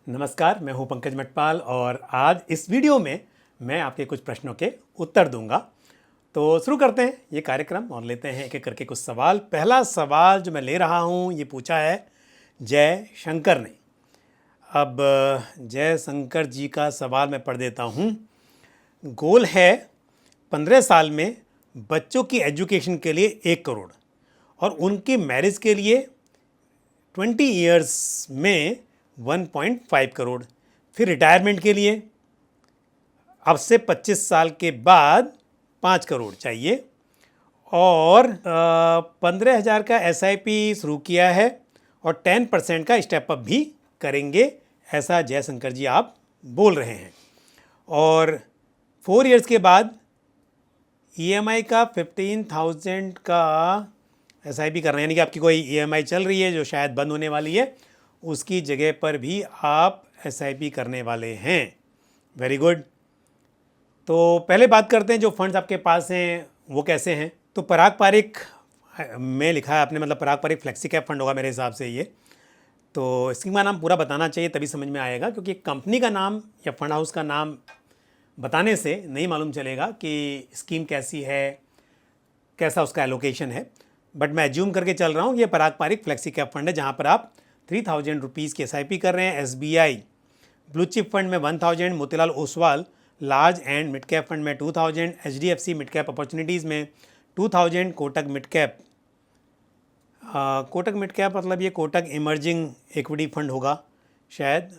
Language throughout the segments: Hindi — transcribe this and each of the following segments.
नमस्कार, मैं हूं पंकज मटपाल और आज इस वीडियो में मैं आपके कुछ प्रश्नों के उत्तर दूंगा। तो शुरू करते हैं ये कार्यक्रम और लेते हैं एक एक करके कुछ सवाल। पहला सवाल जो मैं ले रहा हूं ये पूछा है जय शंकर ने। अब जय शंकर जी का सवाल मैं पढ़ देता हूं। गोल है 15 साल में बच्चों की एजुकेशन के लिए 1 करोड़ और उनकी मैरिज के लिए 20 ईयर्स में 1.5 करोड़, फिर रिटायरमेंट के लिए अब से 25 साल के बाद 5 करोड़ चाहिए और 15,000 का SIP शुरू किया है और 10% का स्टेप अप भी करेंगे, ऐसा जयशंकर जी आप बोल रहे हैं। और 4 इयर्स के बाद EMI का 15,000 का SIP कर रहे हैं, यानी कि आपकी कोई EMI चल रही है जो शायद बंद होने वाली है, उसकी जगह पर भी आप SIP करने वाले हैं। Very good. तो पहले बात करते हैं जो फंड्स आपके पास हैं वो कैसे हैं। तो पराग पारिक में लिखा है आपने, मतलब पराग पारिक फ्लेक्सी कैप फंड होगा मेरे हिसाब से ये। तो स्कीम का नाम पूरा बताना चाहिए तभी समझ में आएगा, क्योंकि कंपनी का नाम या फंड हाउस का नाम बताने से नहीं मालूम चलेगा कि स्कीम कैसी है, कैसा उसका एलोकेशन है। बट मैं एज्यूम करके चल रहा हूँ ये पराग पारिक फ्लेक्सी कैप फंड है, जहाँ पर आप 3,000 रुपीज़ की SIP कर रहे हैं। SBI ब्लू चिप फंड में 1,000, Motilal Oswal large and mid cap fund में 2,000, HDFC मिड कैप अपॉर्चुनिटीज़ में 2,000, कोटक मिड कैप मतलब ये कोटक इमर्जिंग इक्विटी फंड होगा शायद,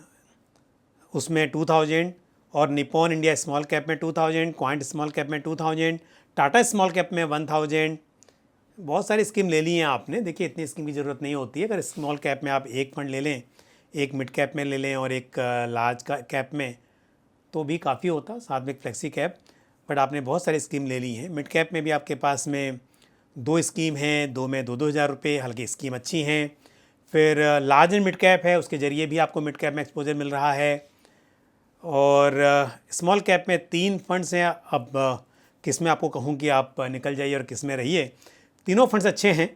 उसमें 2,000 और निपॉन इंडिया स्मॉल कैप में 2,000, क्वांट स्मॉल कैप में 2,000, टाटा स्मॉल कैप में 1,000। बहुत सारी स्कीम ले ली हैं आपने। देखिए इतनी स्कीम की ज़रूरत नहीं होती है। अगर स्मॉल कैप में आप एक फंड ले लें, एक मिड कैप में ले लें और एक लार्ज कैप में, तो भी काफ़ी होता, साथ में एक फ्लेक्सी कैप। बट आपने बहुत सारी स्कीम ले ली हैं। मिड कैप में भी आपके पास में 2 स्कीम हैं, 2 में 2-2 हज़ार रुपये, हल्की स्कीम अच्छी हैं। फिर लार्ज एंड मिड कैप है, उसके ज़रिए भी आपको मिड कैप में एक्सपोजर मिल रहा है। और स्मॉल कैप में 3 फंड्स हैं। अब किस में आपको कहूँ कि आप निकल जाइए और किस में रहिए। तीनों फंड्स अच्छे हैं,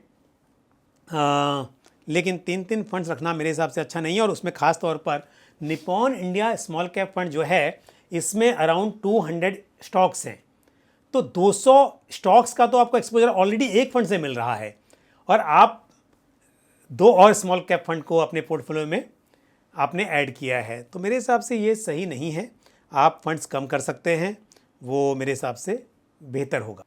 लेकिन 3-3 फंड्स रखना मेरे हिसाब से अच्छा नहीं है। और उसमें ख़ास तौर पर Nippon India small cap fund जो है, इसमें अराउंड 200 स्टॉक्स हैं। तो 200 स्टॉक्स का तो आपको एक्सपोजर ऑलरेडी एक फंड से मिल रहा है और आप 2 और स्मॉल कैप फंड को अपने पोर्टफोलियो में आपने ऐड किया है। तो मेरे हिसाब से ये सही नहीं है। आप फंड्स कम कर सकते हैं, वो मेरे हिसाब से बेहतर होगा।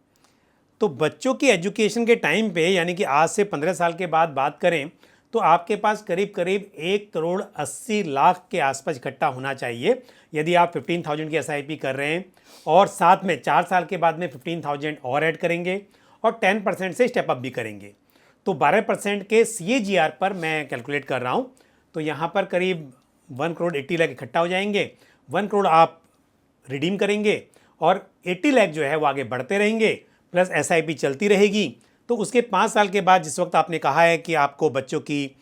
तो बच्चों की एजुकेशन के टाइम पे, यानी कि आज से 15 साल के बाद बात करें, तो आपके पास करीब करीब 1 करोड़ 80 लाख के आसपास इकट्ठा होना चाहिए। यदि आप 15,000 की SIP कर रहे हैं और साथ में 4 साल के बाद में 15,000 और ऐड करेंगे और 10% से स्टेप अप भी करेंगे, तो 12% के CAGR पर मैं कैलकुलेट कर रहा हूँ। तो यहाँ पर करीब 1 करोड़ 80 लाख इकट्ठा हो जाएंगे। 1 करोड़ आप रिडीम करेंगे और 80 लाख जो है वो आगे बढ़ते रहेंगे, प्लस SIP चलती रहेगी। तो उसके 5 साल के बाद, जिस वक्त आपने कहा है कि आपको बच्चों की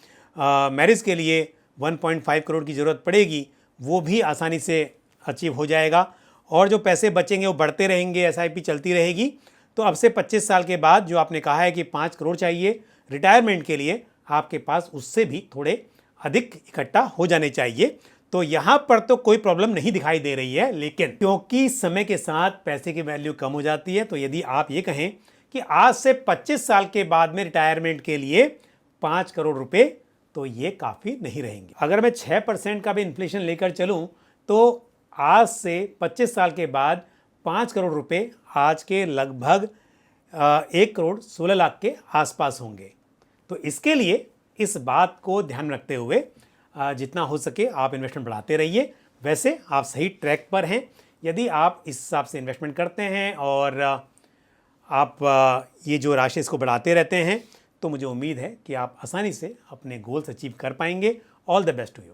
मैरिज के लिए 1.5 करोड़ की ज़रूरत पड़ेगी, वो भी आसानी से अचीव हो जाएगा और जो पैसे बचेंगे वो बढ़ते रहेंगे, SIP चलती रहेगी। तो अब से 25 साल के बाद जो आपने कहा है कि 5 करोड़ चाहिए रिटायरमेंट के लिए, आपके पास उससे भी थोड़े अधिक इकट्ठा हो जाने चाहिए। तो यहाँ पर तो कोई प्रॉब्लम नहीं दिखाई दे रही है, लेकिन क्योंकि समय के साथ पैसे की वैल्यू कम हो जाती है, तो यदि आप ये कहें कि आज से 25 साल के बाद में रिटायरमेंट के लिए 5 करोड़ रुपए, तो ये काफ़ी नहीं रहेंगे। अगर मैं 6% का भी इन्फ्लेशन लेकर चलूँ तो आज से 25 साल के बाद 5 करोड़ रुपए आज के लगभग 1 करोड़ 16 लाख के आसपास होंगे। तो इसके लिए इस बात को ध्यान रखते हुए जितना हो सके आप इन्वेस्टमेंट बढ़ाते रहिए। वैसे आप सही ट्रैक पर हैं। यदि आप इस हिसाब से इन्वेस्टमेंट करते हैं और आप ये जो राशि इसको बढ़ाते रहते हैं, तो मुझे उम्मीद है कि आप आसानी से अपने गोल्स अचीव कर पाएंगे। All the best to you.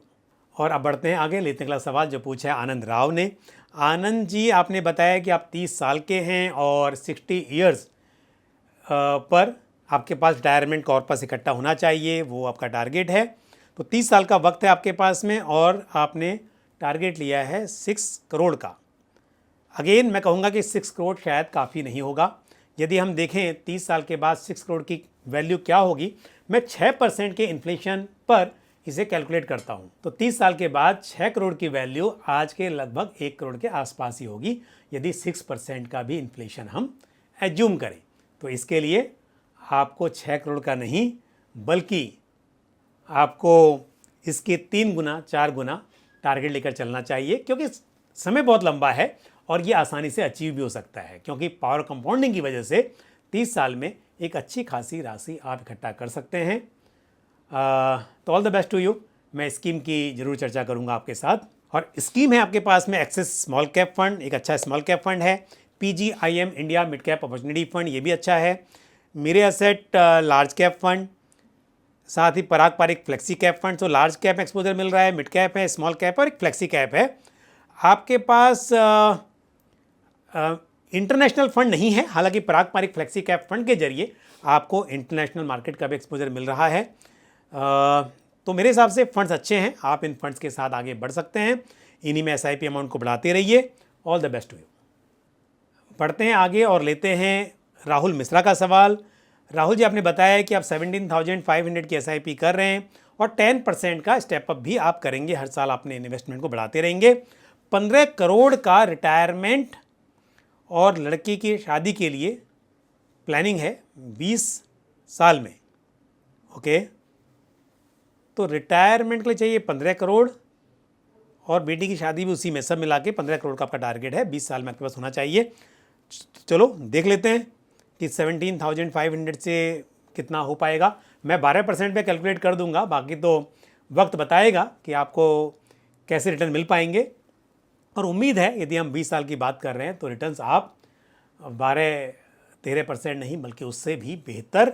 और अब बढ़ते हैं आगे, लेते हैं अगला सवाल जो पूछा है आनंद राव ने। आनंद जी, आपने बताया कि आप 30 साल के हैं और 60 ईयर्स पर आपके पास रिटायरमेंट कॉर्पस इकट्ठा होना चाहिए, वो आपका टारगेट है। तो 30 साल का वक्त है आपके पास में और आपने टारगेट लिया है 6 करोड़ का। अगेन मैं कहूँगा कि 6 करोड़ शायद काफ़ी नहीं होगा। यदि हम देखें 30 साल के बाद 6 करोड़ की वैल्यू क्या होगी, मैं 6% के इन्फ्लेशन पर इसे कैलकुलेट करता हूँ तो 30 साल के बाद 6 करोड़ की वैल्यू आज के लगभग 1 करोड़ के आसपास ही होगी, यदि 6% का भी इन्फ्लेशन हम एज्यूम करें। तो इसके लिए आपको 6 करोड़ का नहीं बल्कि आपको इसके 3 गुना 4 गुना टारगेट लेकर चलना चाहिए, क्योंकि समय बहुत लंबा है और ये आसानी से अचीव भी हो सकता है, क्योंकि पावर कंपाउंडिंग की वजह से 30 साल में एक अच्छी खासी राशि आप इकट्ठा कर सकते हैं। तो all the best to you. मैं स्कीम की जरूर चर्चा करूंगा आपके साथ। और स्कीम है आपके पास में एक्सिस स्मॉल कैप फंड, एक अच्छा स्मॉल कैप फंड है। PGIM India mid cap opportunity fund, ये भी अच्छा है। मेरे एसेट लार्ज कैप फंड, साथ ही पराग पारिक फ्लेक्सी कैप फंड। तो लार्ज कैप एक्सपोजर मिल रहा है, मिड कैप है, स्मॉल कैप और एक फ्लेक्सी कैप है। आपके पास इंटरनेशनल फंड नहीं है, हालांकि पराग पारिक फ्लेक्सी कैप फंड के जरिए आपको इंटरनेशनल मार्केट का भी एक्सपोजर मिल रहा है। तो मेरे हिसाब से फंड्स अच्छे हैं, आप इन फंड्स के साथ आगे बढ़ सकते हैं। इन्हीं में SIP अमाउंट को बढ़ाते रहिए। All the best to you. बढ़ते हैं आगे और लेते हैं राहुल मिश्रा का सवाल। राहुल जी, आपने बताया कि आप 17,500 की SIP कर रहे हैं और 10% का स्टेप अप भी आप करेंगे, हर साल अपने इन्वेस्टमेंट को बढ़ाते रहेंगे। 15 करोड़ का रिटायरमेंट और लड़की की शादी के लिए प्लानिंग है 20 साल में। ओके, तो रिटायरमेंट के लिए चाहिए 15 करोड़ और बेटी की शादी भी उसी में, सब मिला के 15 करोड़ का आपका टारगेट है, 20 साल में आपके पास होना चाहिए। चलो देख लेते हैं कि 17,500 से कितना हो पाएगा। मैं 12% पे कैलकुलेट कर दूंगा, बाकी तो वक्त बताएगा कि आपको कैसे रिटर्न मिल पाएंगे। और उम्मीद है यदि हम 20 साल की बात कर रहे हैं तो रिटर्न्स आप 12-13% नहीं बल्कि उससे भी बेहतर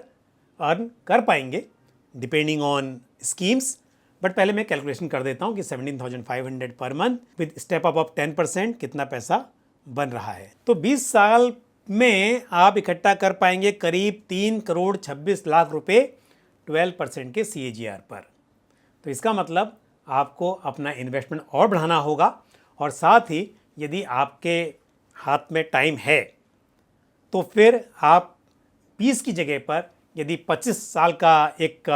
अर्न कर पाएंगे, डिपेंडिंग ऑन स्कीम्स। बट पहले मैं कैलकुलेशन कर देता हूँ कि 17,500 per month with step up of 10% कितना पैसा बन रहा है। तो 20 साल में आप इकट्ठा कर पाएंगे करीब 3 करोड़ 26 लाख रुपए 12% के CAGR पर। तो इसका मतलब आपको अपना इन्वेस्टमेंट और बढ़ाना होगा, और साथ ही यदि आपके हाथ में टाइम है तो फिर आप 20 की जगह पर यदि 25 साल का एक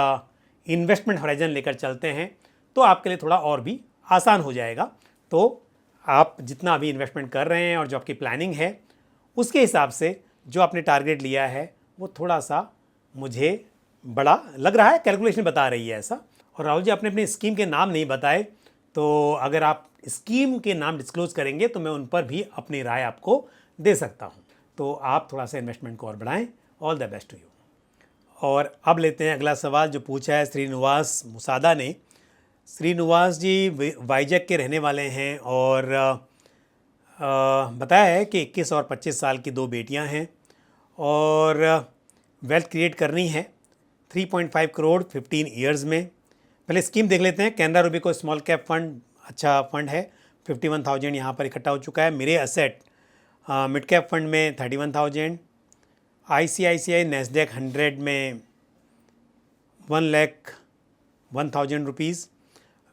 इन्वेस्टमेंट होराइजन लेकर चलते हैं तो आपके लिए थोड़ा और भी आसान हो जाएगा। तो आप जितना अभी इन्वेस्टमेंट कर रहे हैं और जो आपकी प्लानिंग है उसके हिसाब से जो आपने टारगेट लिया है वो थोड़ा सा मुझे बड़ा लग रहा है, कैलकुलेशन बता रही है ऐसा। और राहुल जी, आपने अपनी स्कीम के नाम नहीं बताए, तो अगर आप स्कीम के नाम डिस्क्लोज करेंगे तो मैं उन पर भी अपनी राय आपको दे सकता हूँ। तो आप थोड़ा सा इन्वेस्टमेंट को और बढ़ाएं। All the best to you. और अब लेते हैं अगला सवाल जो पूछा है श्रीनिवास मुसादा ने। श्रीनिवास जी वाइजैक के रहने वाले हैं और बताया है कि 21 और 25 साल की 2 बेटियां हैं और वेल्थ क्रिएट करनी है 3.5 करोड़ 15 ईयर्स में। पहले स्कीम देख लेते हैं। कैनरा रूबिको स्मॉल कैप फंड अच्छा फंड है, 51,000 यहाँ पर इकट्ठा हो चुका है। मेरे एसेट मिड कैप फंड में 31,000, ICICI नैस्डैक 100 में 1,01,000 rupees,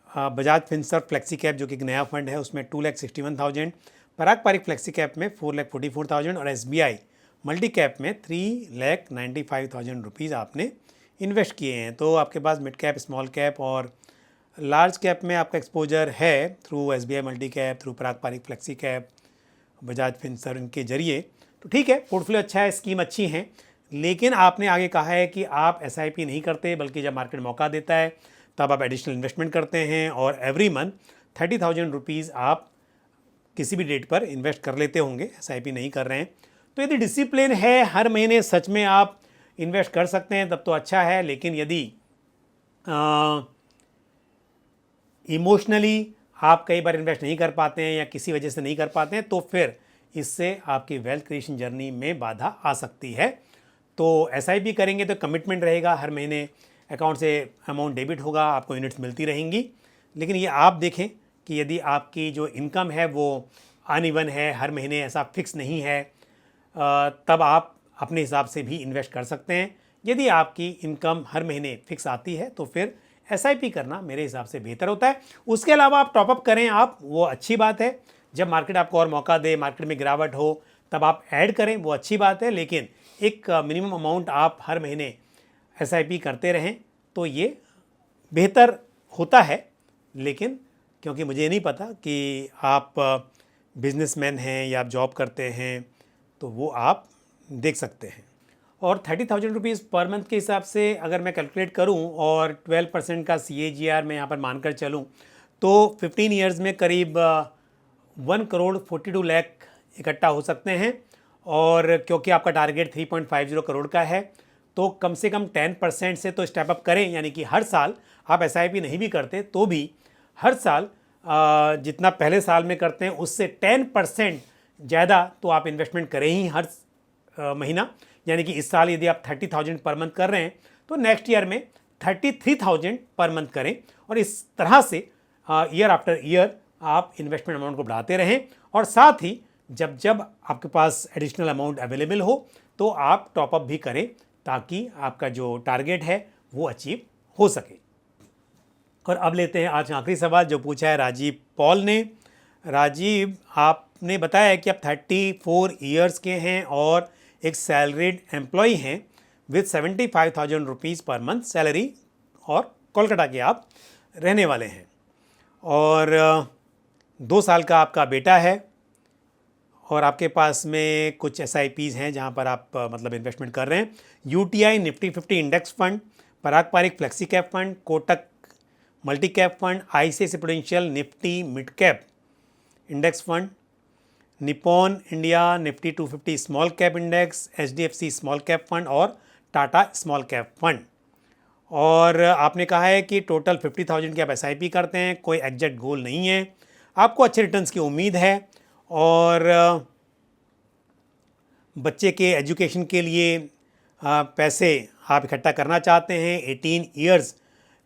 Bajaj Finserv flexi cap जो कि एक नया फंड है उसमें 2,61,000, पराग पारिक फ्लेक्सी कैप में 4,44,000 और SBI मल्टी कैप में 3,95,000 रुपीज़ आपने इन्वेस्ट किए हैं। तो आपके पास मिड कैप, स्मॉल कैप और लार्ज कैप में आपका एक्सपोजर है through SBI multi cap, through Parag Parikh flexi cap, Bajaj Finserv इनके जरिए। तो ठीक है, पोर्टफोलियो अच्छा है, स्कीम अच्छी हैं, लेकिन आपने आगे कहा है कि आप SIP नहीं करते बल्कि जब मार्केट मौका देता है तब आप एडिशनल इन्वेस्टमेंट करते हैं और एवरी मंथ 30,000 रुपीज़ आप किसी भी डेट पर इन्वेस्ट कर लेते होंगे, SIP नहीं कर रहे हैं। तो यदि डिसिप्लिन है, हर महीने सच में आप इन्वेस्ट कर सकते हैं तब तो अच्छा है, लेकिन यदि इमोशनली आप कई बार इन्वेस्ट नहीं कर पाते हैं या किसी वजह से नहीं कर पाते हैं तो फिर इससे आपकी वेल्थ क्रिएशन जर्नी में बाधा आ सकती है। तो SIP करेंगे तो कमिटमेंट रहेगा, हर महीने अकाउंट से अमाउंट डेबिट होगा, आपको यूनिट्स मिलती रहेंगी। लेकिन ये आप देखें कि यदि आपकी जो इनकम है वो अनइवन है, हर महीने ऐसा फिक्स नहीं है, तब आप अपने हिसाब से भी इन्वेस्ट कर सकते हैं। यदि आपकी इनकम हर महीने फिक्स आती है तो फिर SIP करना मेरे हिसाब से बेहतर होता है। उसके अलावा आप टॉपअप करें आप, वो अच्छी बात है। जब मार्केट आपको और मौका दे, मार्केट में गिरावट हो, तब आप ऐड करें, वो अच्छी बात है। लेकिन एक मिनिमम अमाउंट आप हर महीने SIP करते रहें तो ये बेहतर होता है, लेकिन क्योंकि मुझे नहीं पता कि आप बिजनेसमैन हैं या आप जॉब करते हैं, तो वो आप देख सकते हैं। और 30,000 रुपीज़ पर मंथ के हिसाब से अगर मैं कैलकुलेट करूं और 12% का CAGR मैं यहाँ पर मानकर चलूं, तो 15 ईयर्स में करीब 1 करोड़ 42 लाख इकट्ठा हो सकते हैं। और क्योंकि आपका टारगेट 3.50 करोड़ का है, तो कम से कम 10% से तो स्टेप अप करें, यानी कि हर साल आप SIP नहीं भी करते तो भी हर साल जितना पहले साल में करते हैं उससे 10% ज़्यादा तो आप इन्वेस्टमेंट करें ही हर महीना। यानी कि इस साल यदि आप 30,000 पर मंथ कर रहे हैं तो नेक्स्ट ईयर में 33,000 पर मंथ करें, और इस तरह से ईयर आफ्टर ईयर आप इन्वेस्टमेंट अमाउंट को बढ़ाते रहें। और साथ ही जब जब आपके पास एडिशनल अमाउंट अवेलेबल हो तो आप टॉपअप भी करें, ताकि आपका जो टारगेट है वो अचीव हो सके। और अब लेते हैं आज आखिरी सवाल जो पूछा है राजीव पॉल ने। राजीव, आपने बताया कि आप 34 ईयर्स के हैं और एक सैलरीड एम्प्लॉई हैं with 75,000 rupees per month salary, और कोलकाता के आप रहने वाले हैं, और 2 साल का आपका बेटा है, और आपके पास में कुछ SIPs हैं जहां पर आप मतलब इन्वेस्टमेंट कर रहे हैं। UTI Nifty 50 index fund, Parag Parikh flexi cap fund, Kotak multi cap fund, ICICI Prudential Nifty mid cap index fund, Nippon India Nifty 250 small cap index, HDFC small cap fund और टाटा स्मॉल कैप फंड। और आपने कहा है कि टोटल 50,000 की आप SIP करते हैं, कोई एग्जैक्ट गोल नहीं है, आपको अच्छे रिटर्न्स की उम्मीद है, और बच्चे के एजुकेशन के लिए पैसे आप इकट्ठा करना चाहते हैं। 18 ईयर्स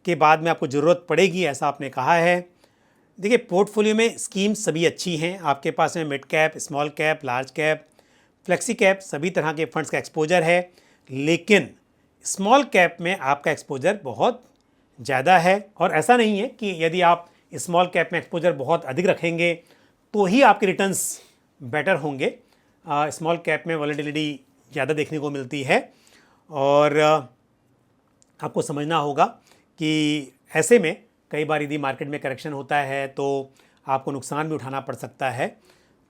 के बाद में आपको ज़रूरत पड़ेगी, ऐसा आपने कहा है। देखिए, पोर्टफोलियो में स्कीम्स सभी अच्छी हैं, आपके पास में mid cap, small cap, large cap, flexi cap सभी तरह के फंड्स का एक्सपोजर है, लेकिन स्मॉल कैप में आपका एक्सपोजर बहुत ज़्यादा है। और ऐसा नहीं है कि यदि आप स्मॉल कैप में एक्सपोजर बहुत अधिक रखेंगे तो ही आपके रिटर्न्स बेटर होंगे। स्मॉल कैप में वॉलेटिलिटी ज़्यादा देखने को मिलती है, और आपको समझना होगा कि ऐसे में कई बार यदि मार्केट में करेक्शन होता है तो आपको नुकसान भी उठाना पड़ सकता है।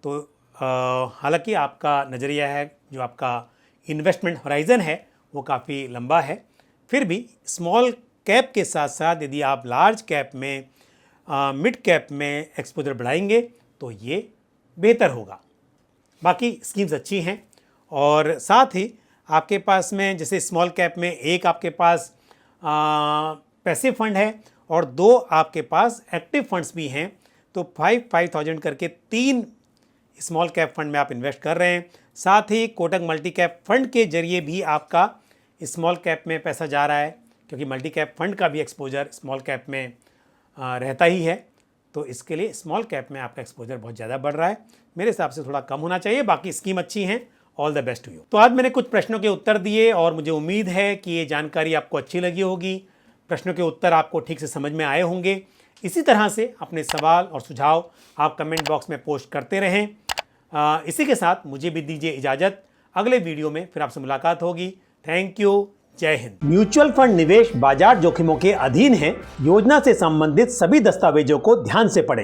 तो हालांकि आपका नज़रिया है, जो आपका इन्वेस्टमेंट होराइज़न है वो काफ़ी लंबा है, फिर भी स्मॉल कैप के साथ साथ यदि आप लार्ज कैप में मिड कैप में एक्सपोजर बढ़ाएंगे तो ये बेहतर होगा। बाकी स्कीम्स अच्छी हैं, और साथ ही आपके पास में जैसे स्मॉल कैप में एक आपके पास पैसिव फंड है और 2 आपके पास एक्टिव फंड्स भी हैं, तो 5,000 करके 3 स्मॉल कैप फंड में आप इन्वेस्ट कर रहे हैं। साथ ही कोटक मल्टी कैप फंड के जरिए भी आपका स्मॉल कैप में पैसा जा रहा है, क्योंकि मल्टी कैप फंड का भी एक्सपोजर स्मॉल कैप में रहता ही है, तो इसके लिए स्मॉल कैप में आपका एक्सपोजर बहुत ज़्यादा बढ़ रहा है। मेरे हिसाब से थोड़ा कम होना चाहिए। बाकी स्कीम अच्छी हैं। All the best to you. तो आज मैंने कुछ प्रश्नों के उत्तर दिए, और मुझे उम्मीद है कि ये जानकारी आपको अच्छी लगी होगी, प्रश्नों के उत्तर आपको ठीक से समझ में आए होंगे। इसी तरह से अपने सवाल और सुझाव आप कमेंट बॉक्स में पोस्ट करते रहें। इसी के साथ मुझे भी दीजिए इजाज़त, अगले वीडियो में फिर आपसे मुलाकात होगी। थैंक यू, जय हिंद। म्यूचुअल फंड निवेश बाजार जोखिमों के अधीन है। योजना से संबंधित सभी दस्तावेजों को ध्यान से पढ़ें।